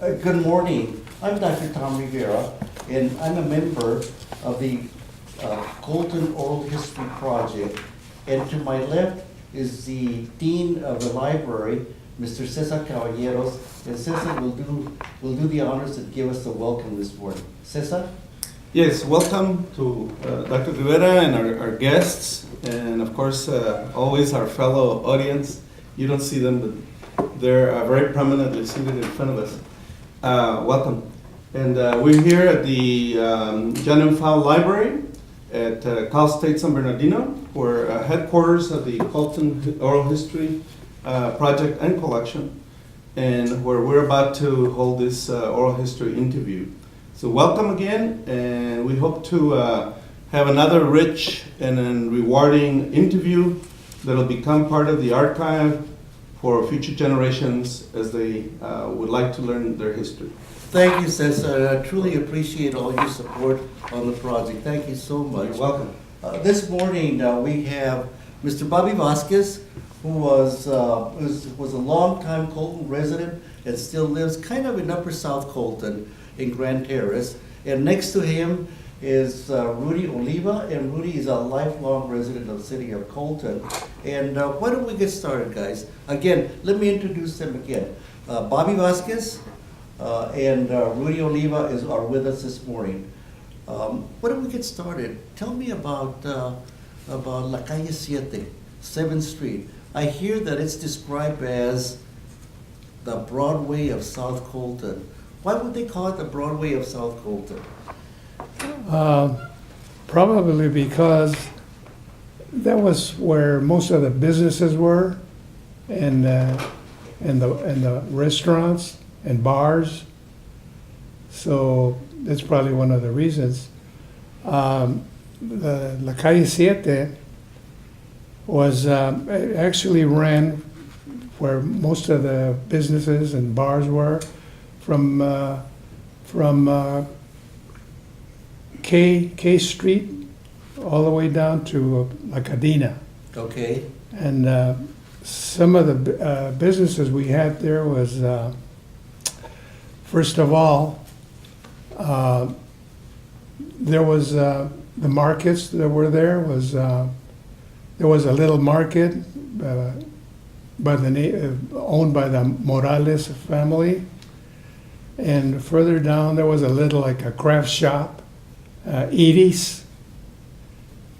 Good morning. I'm Dr. Tom Rivera, and I'm a member of the Colton Oral History Project. And to my left is the Dean of the Library, Mr. Cesar Caballeros. And Cesar will do the honors and give us the welcome this morning. Cesar? Yes, welcome to Dr. Rivera and our guests, and of course, always our fellow audience. You don't see them, but they're very prominently seated in front of us. Welcome. And we're here at the John Fowle Library at Cal State San Bernardino. We're headquarters of the Colton Oral History Project and Collection, and where we're about to hold this oral history interview. So welcome again, and we hope to have another rich and rewarding interview that'll become part of the archive for future generations as they would like to learn their history. Thank you, Cesar. I truly appreciate all your support on the project. Thank you so much. You're welcome. This morning we have Mr. Bobby Vasquez, who was a longtime Colton resident and still lives kind of in Upper South Colton in Grand Terrace. And next to him is Rudy Oliva, and Rudy is a lifelong resident of the city of Colton. And why don't we get started, guys? Again, let me introduce them again. Bobby Vasquez and Rudy Oliva are with us this morning. Why don't we get started? Tell me about La Calle 7th Street. I hear that it's described as the Broadway of South Colton. Why would they call it the Broadway of South Colton? Probably because that was where most of the businesses were, and the restaurants and bars. So that's probably one of the reasons. The La Calle 7 was actually ran where most of the businesses and bars were, from K Street all the way down to La Cadena. Okay. And some of the businesses we had there was, first of all, there was the markets that were there. There was a little market owned by the Morales family. And further down, there was a little, like a craft shop, Edie's.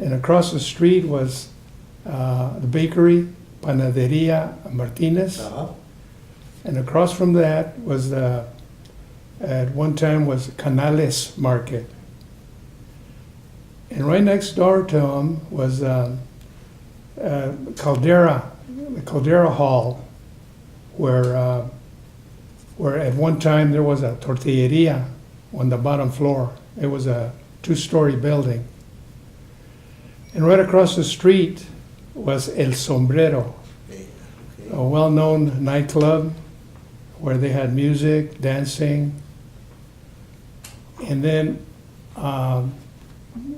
And across the street was the bakery, Panaderia Martinez. Uh-huh. And across from that was at one time was Canales Market. And right next door to them was Caldera, the Caldera Hall, where at one time there was a tortilleria on the bottom floor. It was a 2-story building. And right across the street was El Sombrero, Okay. a well-known nightclub where they had music, dancing. And then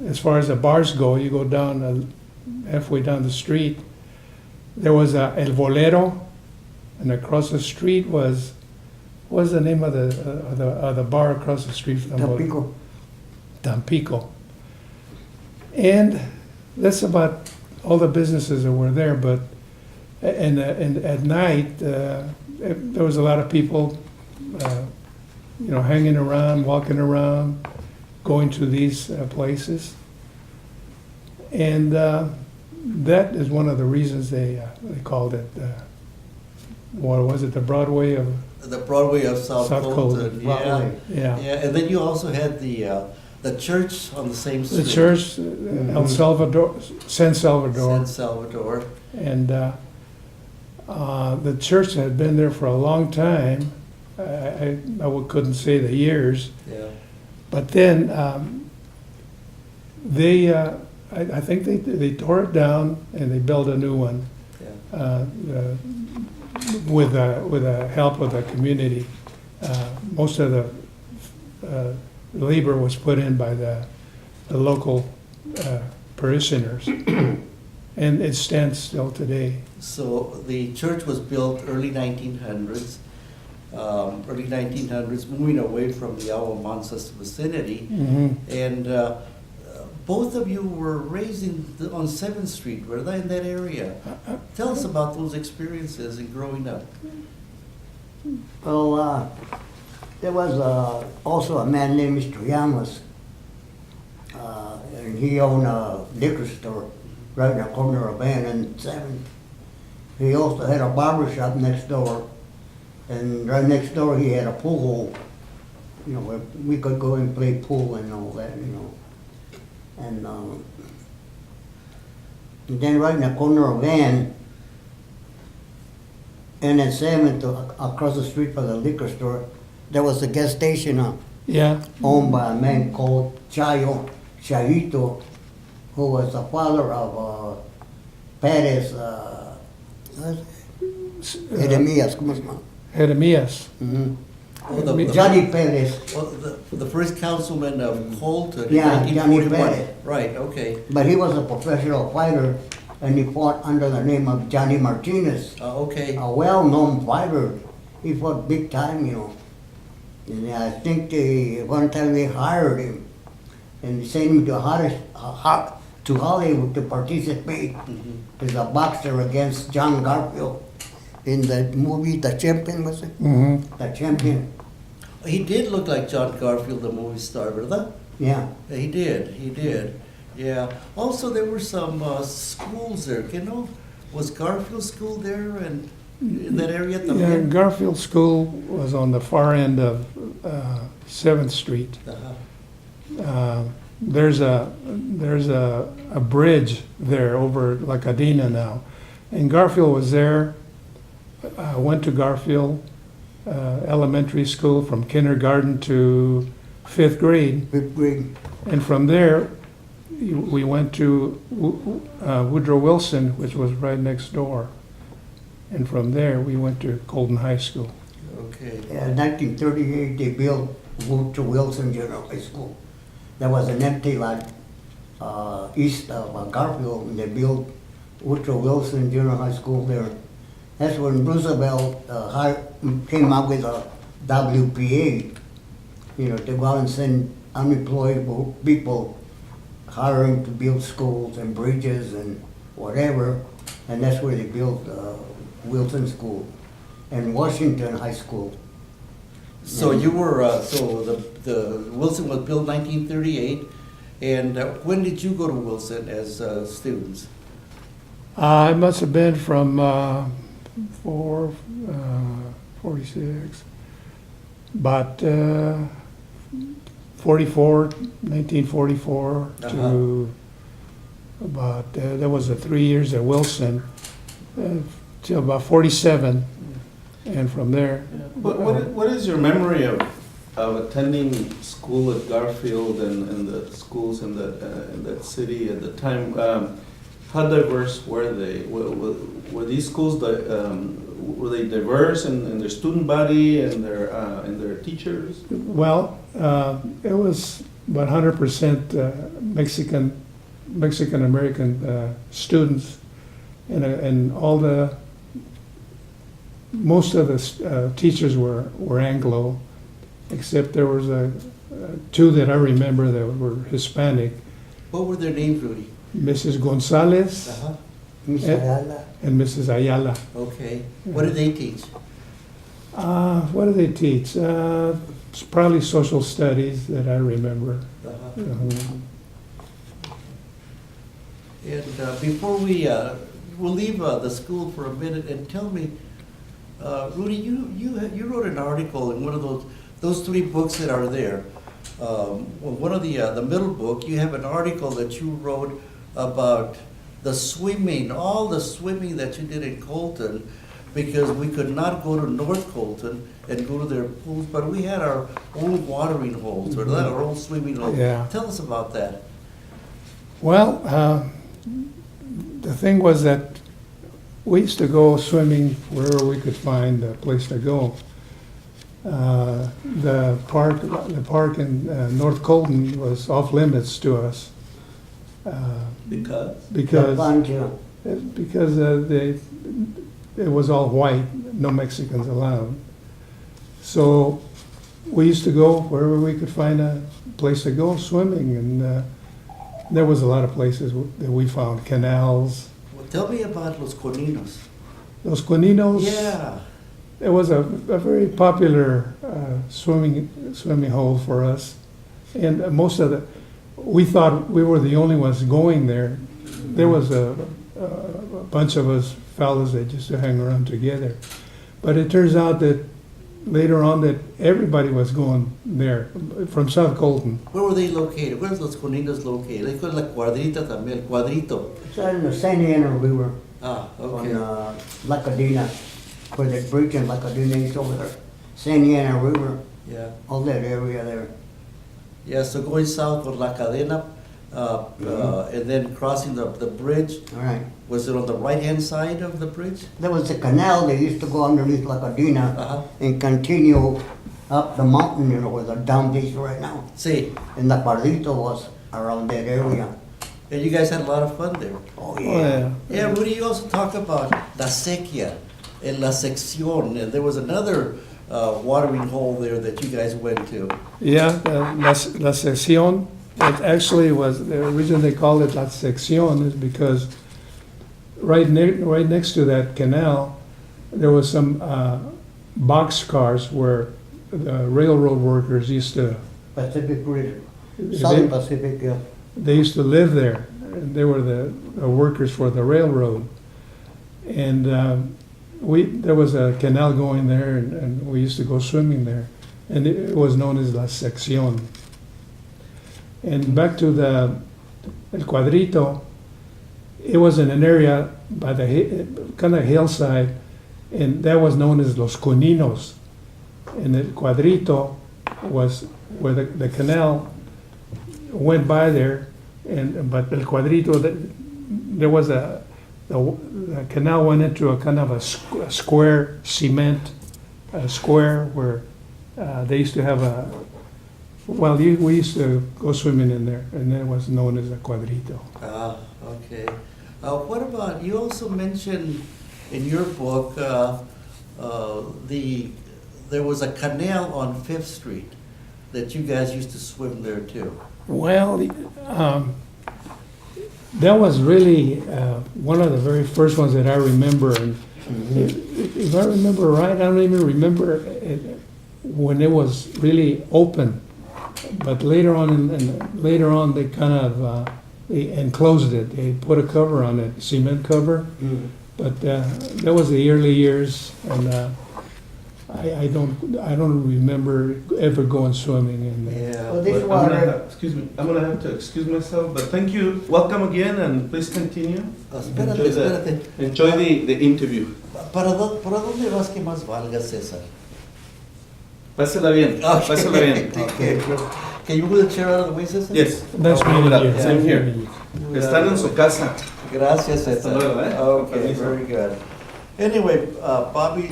as far as the bars go, you go down halfway down the street, there was El Bolero, and across the street was, what's the name of the bar across the street from Tampico. Tampico. And that's about all the businesses that were there. But and at night there was a lot of people, hanging around, walking around, going to these places. And that is one of the reasons they called it. What was it? The Broadway of The Broadway of South South Colton. Colton. Yeah. Yeah. Yeah. And then you also had the church on the same street. The church, El Salvador, San Salvador. San Salvador. And the church had been there for a long time. I couldn't say the years. Yeah. But then I think they tore it down and they built a new one Yeah. with the help of the community. Most of the labor was put in by the local parishioners, and it stands still today. So the church was built early 1900s, early 1900s, moving away from the Agua Mansas vicinity. Mhm. And both of you were raised on 7th Street, were they in that area? Tell us about those experiences in growing up. Well, there was also a man named Mr. Llamas, and he owned a liquor store right in the corner of Van and 7th. He also had a barber shop next door, and right next door he had a pool hall, you know, where we could go and play pool and all that, you know. And then right in the corner of Van, and then 7th, across the street from the liquor store, there was a gas station Yeah, owned by a man called Chayito, who was the father of Perez, Jeremias, ¿cómo se llama? Jeremias. Oh, Johnny Perez, Well, the first councilman of Colton in Yeah, Johnny 1941. Perez. Right, okay. but he was a professional fighter, and he fought under the name of Johnny Martinez, Okay. a well-known fighter. He fought big time, you know. And I think one time they hired him and sent him to Hollywood to participate as a boxer against John Garfield in the movie The Champion, was it? Mhm. The Champion, He did look like John Garfield, the movie star, ¿verdad? yeah. He did. Yeah. Also, there were some schools there. You know, was Garfield School there and in that area at the Yeah, end? Garfield School was on the far end of 7th Street. There's a bridge there over La Cadena now, and Garfield was there. I went to Garfield Elementary School from kindergarten to 5th grade, Fifth grade. and from there we went to Woodrow Wilson, which was right next door, and from there we went to Colton High School. Okay. Yeah, in 1938, they built Woodrow Wilson Junior High School. There was an empty lot east of Garfield, and they built Woodrow Wilson Junior High School there. That's when Roosevelt came up with a WPA, you know, to go out and send unemployed people, hiring to build schools and bridges and whatever, and that's where they built Wilson School and Washington High School. So you were, so the Wilson was built 1938, and when did you go to Wilson as students? I must have been from 46, about 1944 to about, there was 3 years at Wilson, till about 47, and from there. What is your memory of attending school at Garfield and the schools in that city at the time? How diverse were they? Were these schools were they diverse in their student body and their teachers? Well, it was about 100% Mexican American students, and most of the teachers were Anglo, except there was two that I remember that were Hispanic, What were their names, Rudy? Mrs. Gonzalez Miss Ayala. and Mrs. Ayala. Okay. What did they teach? What do they teach? It's probably social studies that I remember. And before we'll leave the school for a minute, and tell me, Rudy, you wrote an article in one of those 3 books that are there. One of the middle book, you have an article that you wrote about the swimming, all the swimming that you did in Colton, because we could not go to North Colton and go to their pools, but we had our own watering holes, or our own swimming holes. Yeah. Tell us about that. Well, the thing was that we used to go swimming wherever we could find a place to go. The park in North Colton was off limits to us. Because Because Pancho. it was all white, no Mexicans allowed. So we used to go wherever we could find a place to go swimming, and there was a lot of places that we found, canals. Well, tell me about Los Coninos. Los Coninos. Yeah. It was a very popular swimming hole for us, and most of we thought we were the only ones going there. There was a bunch of us fellas that used to hang around together, but it turns out that later on that everybody was going there from South Colton. Where were they located? Where's Los Coninos located? They call it La Cuadrita también, El Cuadrito. It's in the San Ana River Ah, okay. on La Cadena, where the bridge in La Cadena is over there. San Ana River, Yeah. all that area there. Yeah, so going south of La Cadena, and then crossing the bridge, All right. was it on the right-hand side of the bridge? There was a canal that used to go underneath La Cadena Uh-huh. and continue up the mountain, where the dam is right now. See, And the Pardito was around that area. and you guys had a lot of fun there. Oh, Oh, yeah. Yeah, Rudy, you also talk about La Sequía and La Sección, and there was another watering hole there that you guys went to. Yeah, La Sección. It actually was, the reason they called it La Sección is because right next to that canal, there was some box cars where the railroad workers used to, Pacific River. Southern Pacific, yeah. they used to live there. And they were the workers for the railroad. And there was a canal going there, and we used to go swimming there. And it was known as La Sección. And back to El Cuadrito, it was in an area by the kind of hillside, and that was known as Los Coninos. And El Cuadrito was where the canal went by there, but El Cuadrito, there was the canal went into a kind of a square cement square where they used to have we used to go swimming in there, and it was known as a Cuadrito. Ah, okay. What about, you also mentioned in your book, there was a canal on Fifth Street that you guys used to swim there too. Well, that was really one of the very first ones that I remember. And if I remember right, I don't even remember when it was really open. But later on, they kind of they enclosed it. They put a cover on it, cement cover. But that was the early years, and I don't remember ever going swimming in there. Yeah. Well, this But water, I'm gonna have to excuse myself, but thank you. Welcome again, and please continue. Espérate. Enjoy the interview. ¿Para dónde vas que más valga, César? Pásela bien. Okay. Pásela bien. Okay. Can you move the chair out of the way, César? Yes. That's I'll move it up. me. Same here. Están en su casa. Gracias, Hasta César. luego, eh? Okay, Permiso. very good. Anyway, Bobby,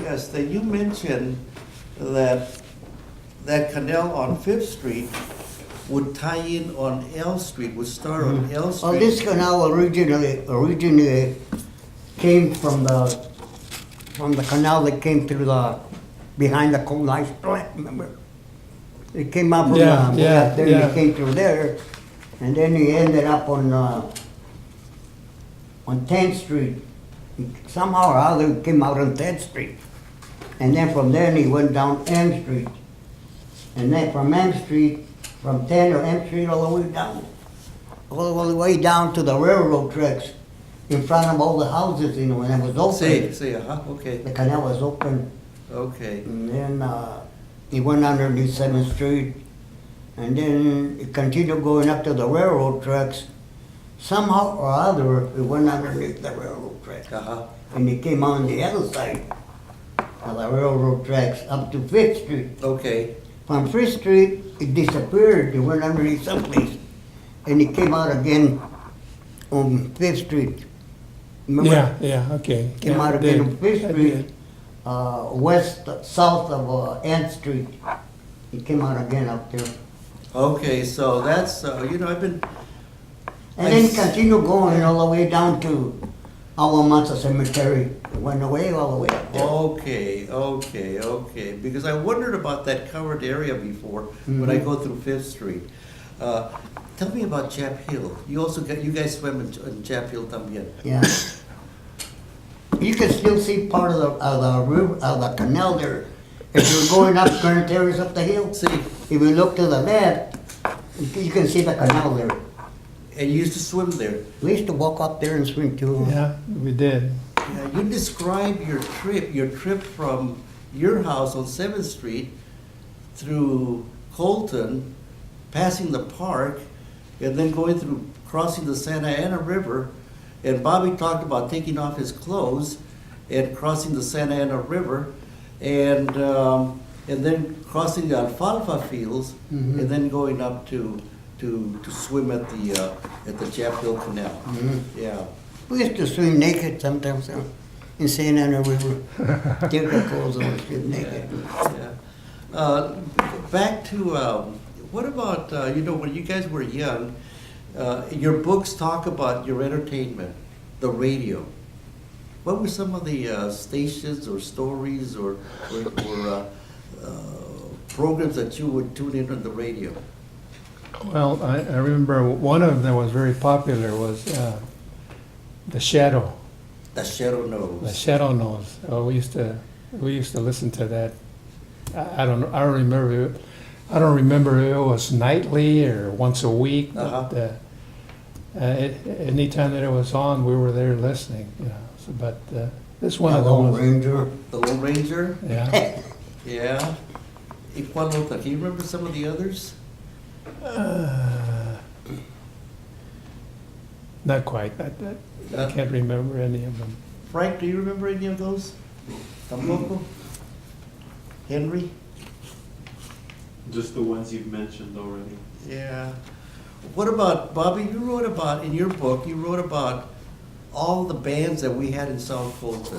you mentioned that canal on Fifth Street would tie in on L Street, would start on L Street. well, this canal originally came from the canal that came through behind the coal ice plant, remember? It came up from Yeah, up yeah, there, yeah. it came through there, and then he ended up on 10th Street. Somehow or other, it came out on 10th Street. And then from there, he went down M Street. And then from M Street, from 10 or M Street, all the way down to the railroad tracks in front of all the houses, when it was open. See, okay, The canal was open. okay. And then he went underneath 7th Street. And then it continued going up to the railroad tracks. Somehow or other, it went underneath the railroad tracks. Uh-huh. And it came on the other side of the railroad tracks up to 5th Street. Okay, From 5th Street, it disappeared. It went underneath someplace. And it came out again on 5th Street. Remember? Yeah, okay. Came Yeah, out I again did. on 5th I Street, did. south of Nth Street. It came out again up there. okay, so that's, I've been, And then it continued going all the way down to Aguamanza Cemetery. It went away all the way up there. Okay. Because I wondered about that covered area before when I go through Fifth Street. Tell me about Chap Hill. You guys swim in Chap Hill también. Yeah. You can still see part of the river, of the canal there. If you're going up Grand Terrace up the hill, See, if you look to the left, you can see the canal there. and you used to swim there. We used to walk up there and swim too. Yeah, we did. Yeah, you describe your trip from your house on 7th Street through Colton, passing the park, and then going through, crossing the Santa Ana River. And Bobby talked about taking off his clothes and crossing the Santa Ana River, and then crossing the alfalfa fields, and then going up to swim at the Chap Hill Canal. Yeah. We used to swim naked sometimes in Santa Ana River. Take our clothes on and swim naked. Yeah. Back to, what about, when you guys were young, your books talk about your entertainment, the radio. What were some of the stations or stories or programs that you would tune in on the radio? Well, I remember one of them that was very popular was The Shadow. The Shadow The Knows. Shadow Knows. Oh, we used to listen to that. I don't remember if it was nightly or once a week. But anytime that it was on, we were there listening. So, but this one of them was. Ranger. The Lone Ranger? Yeah. Yeah. ¿Y cuál otra? Can you remember some of the others? Not quite. I can't remember any of them. Frank, do you remember any of those? Tampoco? Henry? Just the ones you've mentioned already. Yeah. What about, Bobby, in your book, you wrote about all the bands that we had in South Colton,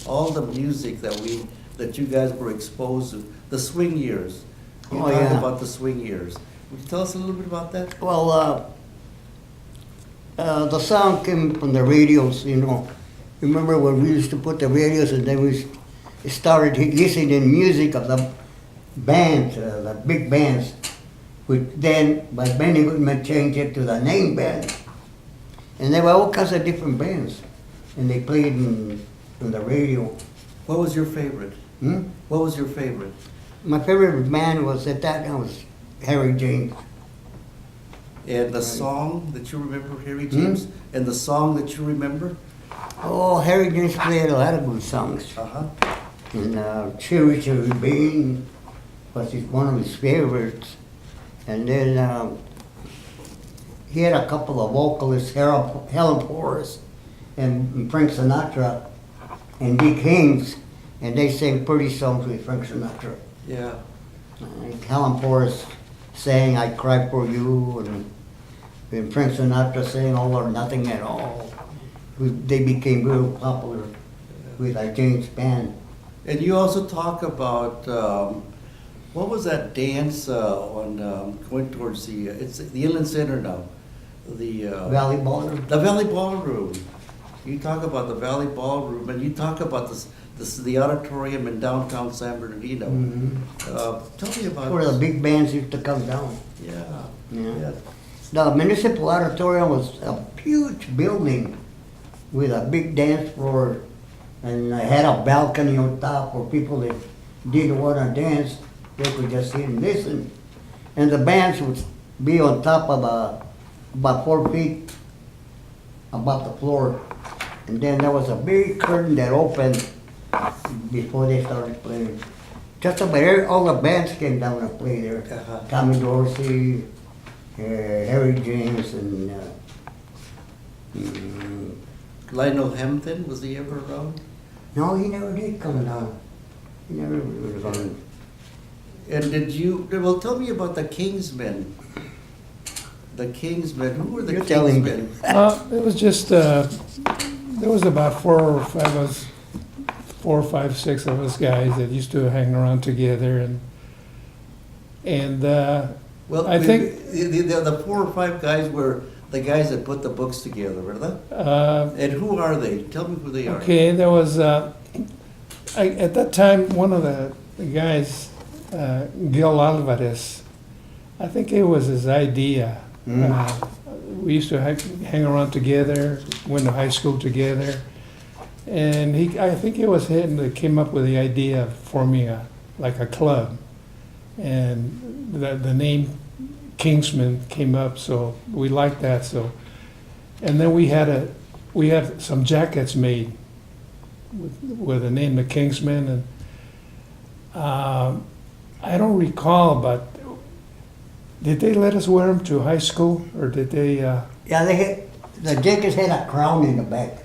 all the music that you guys were exposed to, the swing years. You Oh, talked yeah. about the swing years. Would you tell us a little bit about that? Well, the sound came from the radios, Remember when we used to put the radios and then we started listening music of the bands, the big bands, which then by Benny Goodman changed it to the name band. And there were all kinds of different bands, and they played on the radio. What was your favorite? What was your favorite? My favorite band was at that time was Harry James. And the song that you remember, Harry James? And the song that you remember? Oh, Harry James played a lot of good songs. Uh-huh. And Cherry Cherry Bean was one of his favorites. And then he had a couple of vocalists, Helen Forrest and Frank Sinatra and Dick Haynes, and they sang pretty songs with Frank Sinatra. Yeah. Helen Forrest sang I Cry For You, and Frank Sinatra sang All or Nothing at All. They became real popular with our James Band. And you also talk about, what was that dance on going towards it's the Inland Center now? The Valley Ballroom. The Valley Ballroom. You talk about the Valley Ballroom, and you talk about the auditorium in downtown San Bernardino. Tell me about Where the big bands used to come down. Yeah. Yeah. The municipal auditorium was a huge building with a big dance floor, and I had a balcony on top for people that didn't want to dance. They could just sit and listen. And the bands would be on top of about 4 feet above the floor. And then there was a big curtain that opened before they started playing. Just about all the bands came down and played there. Uh-huh. Tommy Dorsey, Harry James, and Lionel Hampton, was he ever around? no, he never did come down. He never was on. And well, tell me about the Kingsmen. The Kingsmen, who were the You're telling me. Kingsmen? It was just, there was about 4 or 5, 6 of us guys that used to hang around together, and Well, I think- the 4 or 5 guys were the guys that put the books together, ¿verdad? And who are they? Tell me who they are. Okay, there was, at that time, one of the guys, Gil Alvarez, I think it was his idea. We used to hang around together, went to high school together. And I think it was him that came up with the idea of forming like a club. And the name Kingsman came up, so we liked that. So, and then we had some jackets made with the name of Kingsman, and I don't recall, but did they let us wear them to high school, or did they? Yeah, the jackets had a crown in the back.